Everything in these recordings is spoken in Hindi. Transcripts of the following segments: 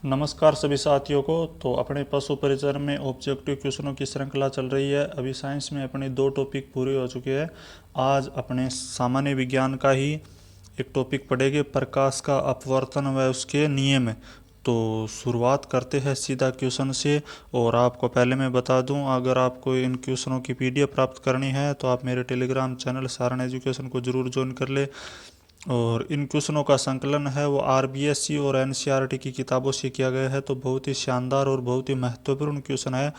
नमस्कार सभी साथियों को। तो अपने पशु परिचर में ऑब्जेक्टिव क्वेश्चनों की श्रृंखला चल रही है। अभी साइंस में अपने 2 टॉपिक पूरे हो चुके हैं। आज अपने सामान्य विज्ञान का ही एक टॉपिक पढ़ेंगे, प्रकाश का अपवर्तन व उसके नियम। तो शुरुआत करते हैं सीधा क्वेश्चन से। और आपको पहले मैं बता दूं, अगर आपको इन क्वेश्चनों की पीडीएफ प्राप्त करनी है तो आप मेरे टेलीग्राम चैनल सारण एजुकेशन को ज़रूर ज्वाइन कर ले। और इन क्वेश्चनों का संकलन है वो आरबीएससी और एनसीईआरटी की किताबों से किया गया है। तो बहुत ही शानदार और बहुत ही महत्वपूर्ण क्वेश्चन है।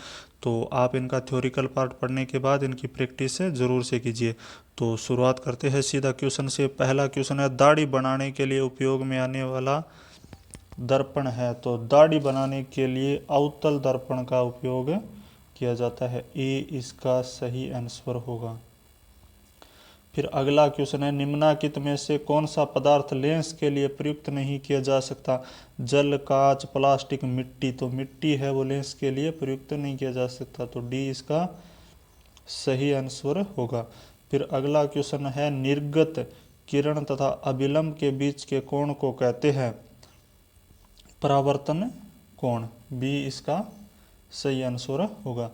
तो आप इनका थ्योरिकल पार्ट पढ़ने के बाद इनकी प्रैक्टिस ज़रूर से कीजिए। तो शुरुआत करते हैं सीधा क्वेश्चन से। पहला क्वेश्चन है, दाढ़ी बनाने के लिए उपयोग में आने वाला दर्पण है। तो दाढ़ी बनाने के लिए अवतल दर्पण का उपयोग किया जाता है। ए इसका सही आंसर होगा। फिर अगला क्वेश्चन है, निम्नलिखित में से कौन सा पदार्थ लेंस के लिए प्रयुक्त नहीं किया जा सकता। जल, कांच, प्लास्टिक, मिट्टी। तो मिट्टी है वो लेंस के लिए प्रयुक्त नहीं किया जा सकता। तो डी इसका सही आंसर होगा। फिर अगला क्वेश्चन है, निर्गत किरण तथा अभिलंब के बीच के कोण को कहते हैं परावर्तन कोण। बी इसका सही आंसर होगा।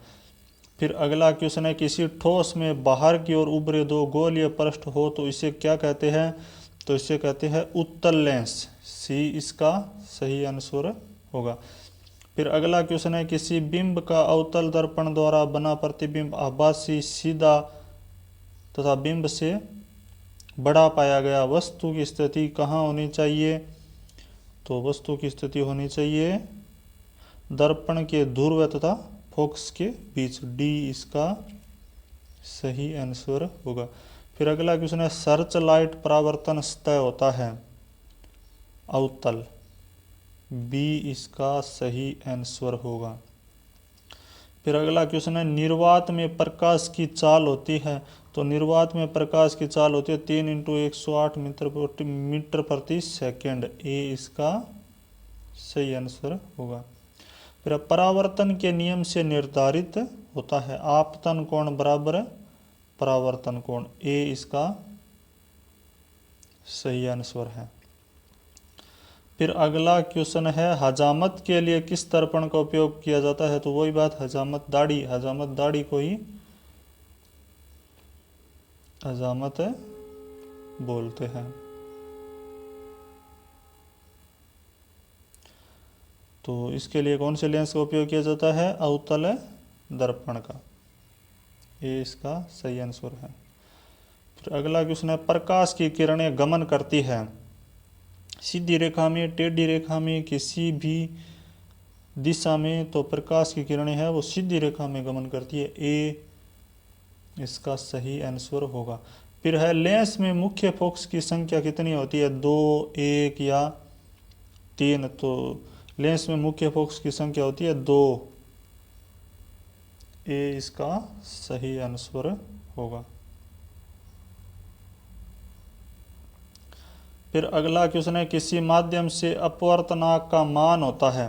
फिर अगला क्वेश्चन है, किसी ठोस में बाहर की ओर उभरे 2 गोलीय पृष्ठ हो तो इसे क्या कहते हैं। तो इसे कहते हैं उत्तल लेंस। सी इसका सही आंसर होगा। फिर अगला क्वेश्चन है, किसी बिंब का अवतल दर्पण द्वारा बना प्रतिबिंब आभासी, सीधा तथा बिंब से बड़ा पाया गया। वस्तु की स्थिति कहाँ होनी चाहिए। तो वस्तु की स्थिति होनी चाहिए दर्पण के ध्रुव तथा फोकस के बीच। डी इसका सही आंसर होगा। फिर अगला क्वेश्चन है, सर्च लाइट परावर्तन सतह होता है अवतल। बी इसका सही आंसर होगा। फिर अगला क्वेश्चन है, निर्वात में प्रकाश की चाल होती है। तो निर्वात में प्रकाश की चाल होती है 3 × 108 मीटर प्रति सेकेंड। ए इसका सही आंसर होगा। फिर परावर्तन के नियम से निर्धारित होता है आपतन कोण बराबर परावर्तन कोण। ए इसका सही आंसर है। फिर अगला क्वेश्चन है, हजामत के लिए किस दर्पण का उपयोग किया जाता है। तो वही बात, हजामत दाढ़ी को ही हजामत बोलते हैं। तो इसके लिए कौन से लेंस का उपयोग किया जाता है, अवतल दर्पण का। ये इसका सही आंसर है। फिर अगला क्वेश्चन है, प्रकाश की किरणें गमन करती है सीधी रेखा में, टेढ़ी रेखा में, किसी भी दिशा में। तो प्रकाश की किरणें है वो सीधी रेखा में गमन करती है। ए इसका सही आंसर होगा। फिर है, लेंस में मुख्य फोकस की संख्या कितनी होती है, 2, 1 या 3। तो लेंस में मुख्य फोकस की संख्या होती है 2। ए इसका सही आंसर होगा। फिर अगला क्वेश्चन है, किसी माध्यम से अपवर्तनांक का मान होता है।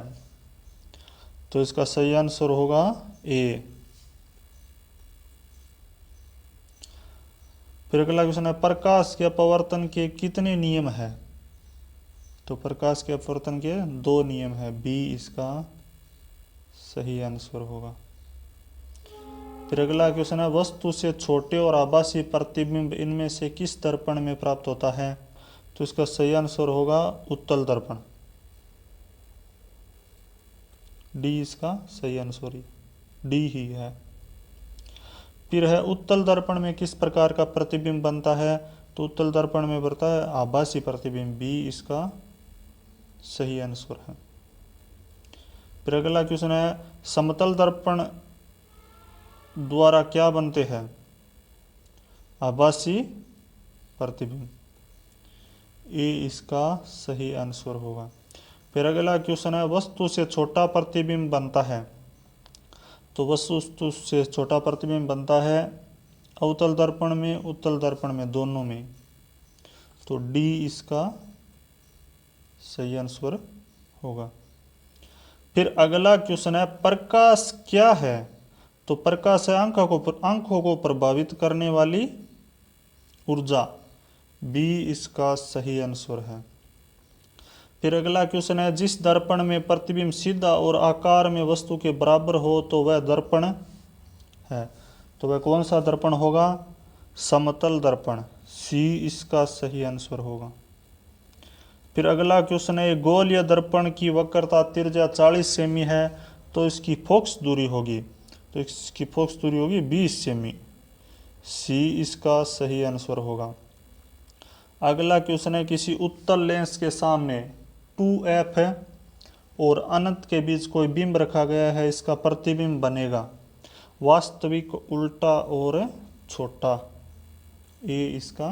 तो इसका सही आंसर होगा ए। फिर अगला क्वेश्चन है, प्रकाश के अपवर्तन के कितने नियम है। तो प्रकाश के अपवर्तन के 2 नियम है। बी इसका सही आंसर होगा। फिर अगला क्वेश्चन है, वस्तु से छोटे और आभासी प्रतिबिंब इनमें से किस दर्पण में प्राप्त होता है। तो इसका सही आंसर होगा उत्तल दर्पण। डी इसका सही आंसर डी ही है। फिर है, उत्तल दर्पण में किस प्रकार का प्रतिबिंब बनता है। तो उत्तल दर्पण में बनता है आभासी प्रतिबिंब। बी इसका सही आंसर है। फिर अगला क्वेश्चन है, समतल दर्पण द्वारा क्या बनते हैं, आभासी प्रतिबिंब। ए इसका सही आंसर होगा। फिर अगला क्वेश्चन है, वस्तु से छोटा प्रतिबिंब बनता है। तो वस्तु से छोटा प्रतिबिंब बनता है अवतल दर्पण में, उत्तल दर्पण में, दोनों में। तो डी इसका सही आंसर होगा। फिर अगला क्वेश्चन है, प्रकाश क्या है। तो प्रकाश है आंखों को प्रभावित करने वाली ऊर्जा। बी इसका सही आंसर है। फिर अगला क्वेश्चन है, जिस दर्पण में प्रतिबिंब सीधा और आकार में वस्तु के बराबर हो तो वह दर्पण है। तो वह कौन सा दर्पण होगा? समतल दर्पण। सी इसका सही आंसर होगा। फिर अगला क्वेश्चन है, गोल या दर्पण की वक्रता त्रिज्या 40 सेमी है तो इसकी फोकस दूरी होगी। तो इसकी फोकस दूरी होगी 20 सेमी। सी इसका सही आंसर होगा। अगला क्वेश्चन है, किसी उत्तल लेंस के सामने 2f है और अनंत के बीच कोई बिंब रखा गया है, इसका प्रतिबिंब बनेगा वास्तविक, उल्टा और छोटा। ए इसका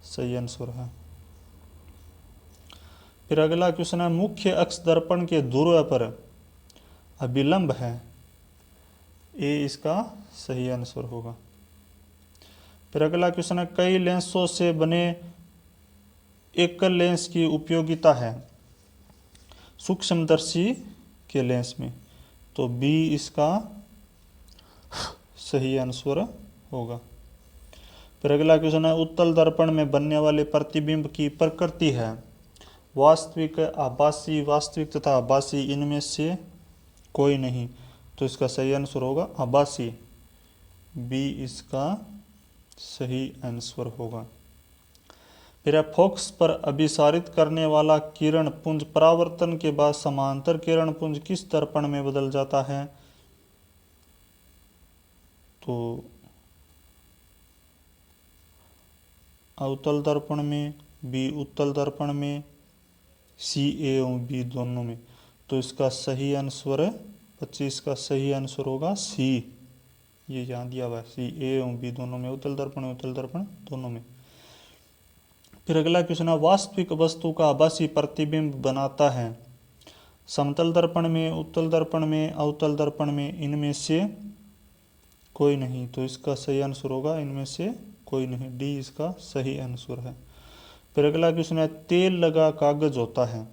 सही आंसर है। फिर अगला क्वेश्चन है, मुख्य अक्ष दर्पण के ध्रुव पर अभिलंब है। ए इसका सही आंसर होगा। फिर अगला क्वेश्चन है, कई लेंसों से बने एकल लेंस की उपयोगिता है सूक्ष्मदर्शी के लेंस में। तो बी इसका सही आंसर होगा। फिर अगला क्वेश्चन है, उत्तल दर्पण में बनने वाले प्रतिबिंब की प्रकृति है वास्तविक, आभासी, वास्तविक तथा आभासी, इनमें से कोई नहीं। तो इसका सही आंसर होगा आभासी। बी इसका सही आंसर होगा। फिर फोकस पर अभिसारित करने वाला किरण पुंज परावर्तन के बाद समांतर किरण पुंज किस दर्पण में बदल जाता है? तो अवतल दर्पण में, बी उत्तल दर्पण में, सी ए और बी दोनों में। तो इसका सही आंसर 25 का सही आंसर होगा सी। ये यहाँ दिया हुआ है, सी ए और बी दोनों में, उत्तल दर्पण दोनों में। फिर अगला क्वेश्चन है, वास्तविक वस्तु का आभासी प्रतिबिंब बनाता है समतल दर्पण में, उत्तल दर्पण में, अवतल दर्पण में, इनमें से कोई नहीं। तो इसका सही आंसर होगा इनमें से कोई नहीं। डी इसका सही आंसर है। फिर अगला क्वेश्चन है, तेल लगा कागज होता है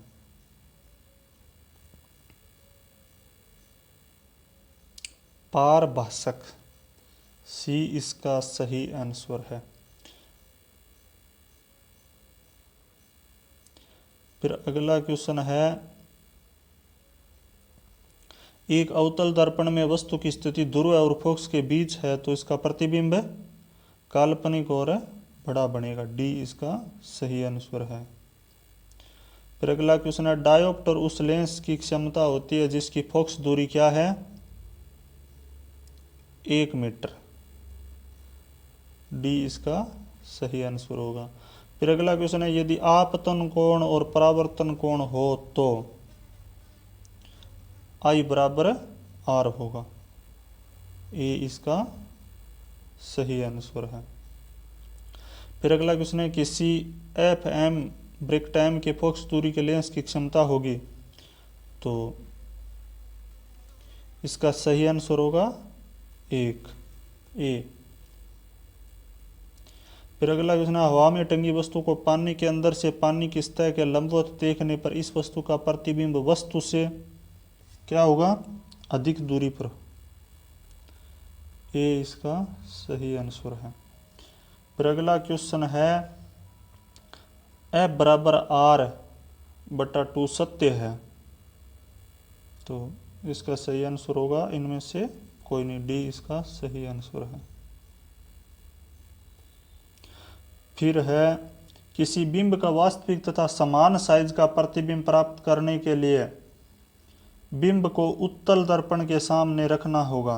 पारभाषक। सी इसका सही आंसर है। फिर अगला क्वेश्चन है, एक अवतल दर्पण में वस्तु की स्थिति ध्रुव और फोकस के बीच है तो इसका प्रतिबिंब काल्पनिक और बड़ा बनेगा। डी इसका सही आंसर है। फिर अगला क्वेश्चन है, डायोप्टर उस लेंस की क्षमता होती है जिसकी फोकस दूरी क्या है? 1 मीटर। डी इसका सही आंसर होगा। फिर अगला क्वेश्चन है, यदि आपतन कोण और परावर्तन कोण हो तो आई बराबर आर होगा। ए इसका सही आंसर है। फिर अगला क्वेश्चन है, किसी एफ एम ब्रेकटाइम के फोकस दूरी के लेंस की क्षमता होगी तो इसका सही आंसर होगा 1 ए। फिर अगला क्वेश्चन है, हवा में टंगी वस्तु को पानी के अंदर से पानी की सतह के लंबवत देखने पर इस वस्तु का प्रतिबिंब वस्तु से क्या होगा? अधिक दूरी पर। ए इसका सही आंसर है। फिर अगला क्वेश्चन है, F बराबर R बटा 2 सत्य है तो इसका सही आंसर होगा इनमें से कोई नहीं। डी इसका सही आंसर है। फिर है, किसी बिंब का वास्तविक तथा समान साइज का प्रतिबिंब प्राप्त करने के लिए बिंब को उत्तल दर्पण के सामने रखना होगा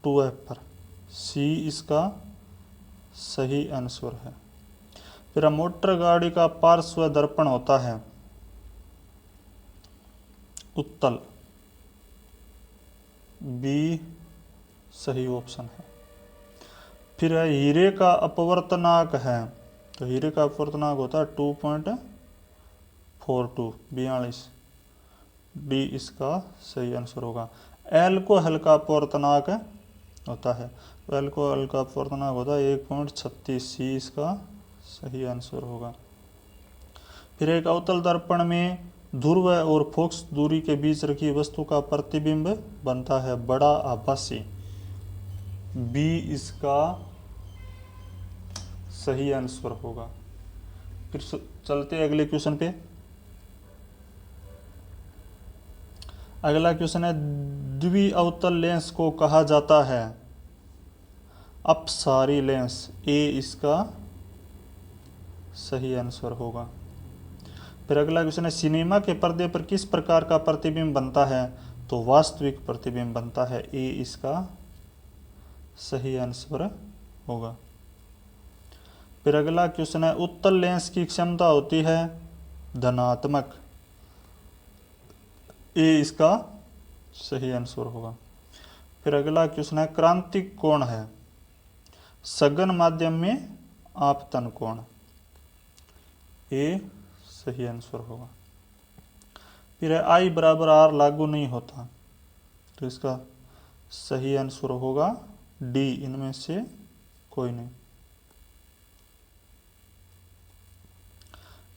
2f पर। सी इसका सही आंसर है। फिर मोटर गाड़ी का पार्श्व दर्पण होता है उत्तल। बी सही ऑप्शन है। फिर है, हीरे का अपवर्तनांक है तो हीरे का अपवर्तनांक होता है 2.42 42। डी इसका सही आंसर होगा। एल्कोहल का अपवर्तनांक होता है तो एल्कोहल का अपवर्तनांक होता है 1.36। सी इसका सही आंसर होगा। फिर एक अवतल दर्पण में ध्रुव और फोकस दूरी के बीच रखी वस्तु का प्रतिबिंब बनता है बड़ा आभासी। बी इसका सही आंसर होगा। फिर चलते हैं अगले क्वेश्चन पे। अगला क्वेश्चन है, द्विअवतल लेंस को कहा जाता है अपसारी लेंस। ए इसका सही आंसर होगा। फिर अगला क्वेश्चन है, सिनेमा के पर्दे पर किस प्रकार का प्रतिबिंब बनता है? तो वास्तविक प्रतिबिंब बनता है। ए इसका सही आंसर होगा। फिर अगला क्वेश्चन है, उत्तल लेंस की क्षमता होती है धनात्मक। ए इसका सही आंसर होगा। फिर अगला क्वेश्चन है, क्रांतिक कोण है सघन माध्यम में आपतन कोण। ए सही आंसर होगा। फिर आई बराबर आर लागू नहीं होता, तो इसका सही आंसर होगा डी, इनमें से कोई नहीं।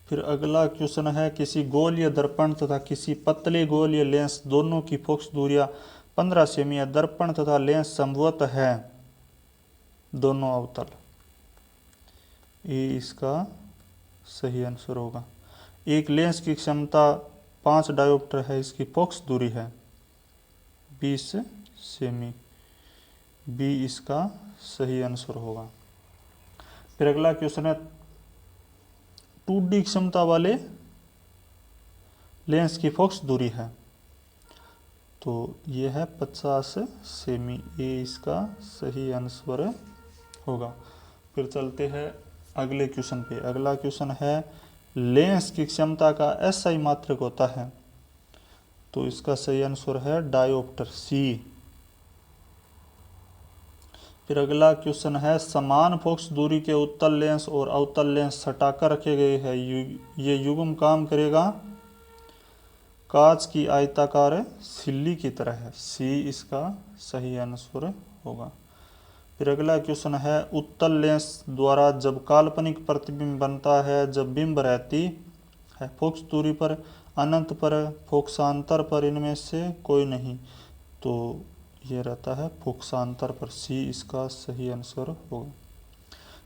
फिर अगला क्वेश्चन है, किसी गोलीय दर्पण तथा किसी पतले गोलीय लेंस दोनों की फोकस दूरियां 15 सेमी है। दर्पण तथा लेंस संभवतः है दोनों अवतल। ये इसका सही आंसर होगा। एक लेंस की क्षमता 5 डायोप्टर है, इसकी फोकस दूरी है 20 सेमी। बी इसका सही आंसर होगा। फिर अगला क्वेश्चन है, 2D क्षमता वाले लेंस की फोकस दूरी है, तो यह है 50 सेमी। ए इसका सही आंसर होगा। फिर चलते हैं अगले क्वेश्चन पे। अगला क्वेश्चन है, लेंस की क्षमता का एसआई मात्रक होता है, तो इसका सही आंसर है डायोप्टर, सी। फिर अगला क्वेश्चन है, समान फोकस दूरी के उत्तल लेंस और अवतल लेंस सटाकर रखे गए हैं, ये युग्म काम करेगा कांच की आयताकार सिल्ली की तरह है। सी इसका सही आंसर होगा। फिर अगला क्वेश्चन है, उत्तल लेंस द्वारा जब काल्पनिक प्रतिबिंब बनता है, जब बिंब रहती है फोकस दूरी पर, अनंत पर, फोकसांतर पर, इनमें से कोई नहीं, तो ये रहता है फोकसांतर पर। सी इसका सही आंसर होगा।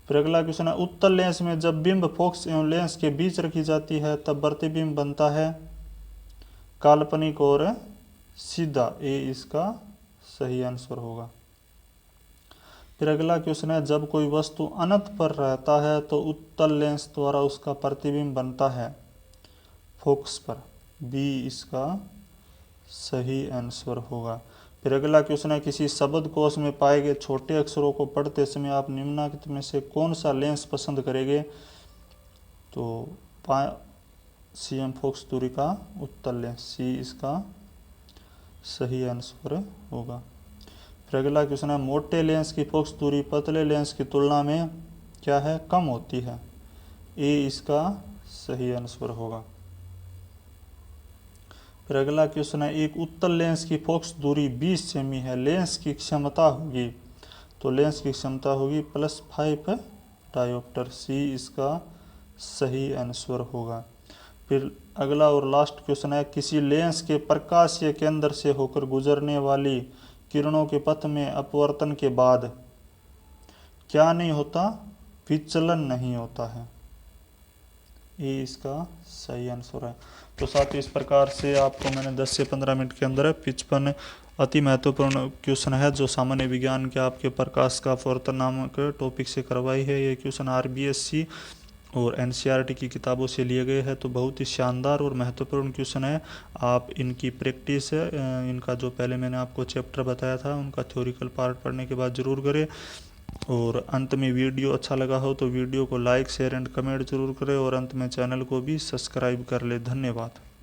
फिर अगला क्वेश्चन है, उत्तल लेंस में जब बिंब फोकस एवं लेंस के बीच रखी जाती है तब प्रतिबिंब बनता है काल्पनिक और सीधा। ए इसका सही आंसर होगा। फिर अगला क्वेश्चन है, जब कोई वस्तु अनंत पर रहता है तो उत्तल लेंस द्वारा उसका प्रतिबिंब बनता है फोकस पर। बी इसका सही आंसर होगा। फिर अगला क्वेश्चन है, किसी शब्दकोश में पाए गए छोटे अक्षरों को पढ़ते समय आप निम्नलिखित में से कौन सा लेंस पसंद करेंगे? तो सीएम फोकस दूरी का उत्तल लेंस, सी इसका सही आंसर होगा। फिर अगला क्वेश्चन है, मोटे लेंस की फोकस दूरी पतले लेंस की तुलना में क्या है? कम होती है। ए इसका सही आंसर होगा। फिर अगला क्वेश्चन है, एक उत्तल लेंस की फोकस दूरी 20 सेमी है, लेंस की क्षमता होगी, तो लेंस की क्षमता होगी +5 डायोप्टर। सी इसका सही आंसर होगा। फिर अगला और लास्ट क्वेश्चन है, किसी लेंस के प्रकाशीय केंद्र से होकर गुजरने वाली किरणों के पथ में अपवर्तन के बाद क्या नहीं होता? विचलन नहीं होता है। ये इसका सही आंसर है। तो साथ ही इस प्रकार से आपको मैंने 10 से 15 मिनट के अंदर 55 अति महत्वपूर्ण क्वेश्चन है जो सामान्य विज्ञान के आपके प्रकाश का अपवर्तन नामक टॉपिक से करवाई है। ये क्वेश्चन आरबीएससी और एनसीईआरटी की किताबों से लिए गए हैं, तो बहुत ही शानदार और महत्वपूर्ण क्वेश्चन है। आप इनकी प्रैक्टिस इनका जो पहले मैंने आपको चैप्टर बताया था उनका थ्योरिकल पार्ट पढ़ने के बाद ज़रूर करें। और अंत में वीडियो अच्छा लगा हो तो वीडियो को लाइक शेयर एंड कमेंट जरूर करें और अंत में चैनल को भी सब्सक्राइब कर ले। धन्यवाद।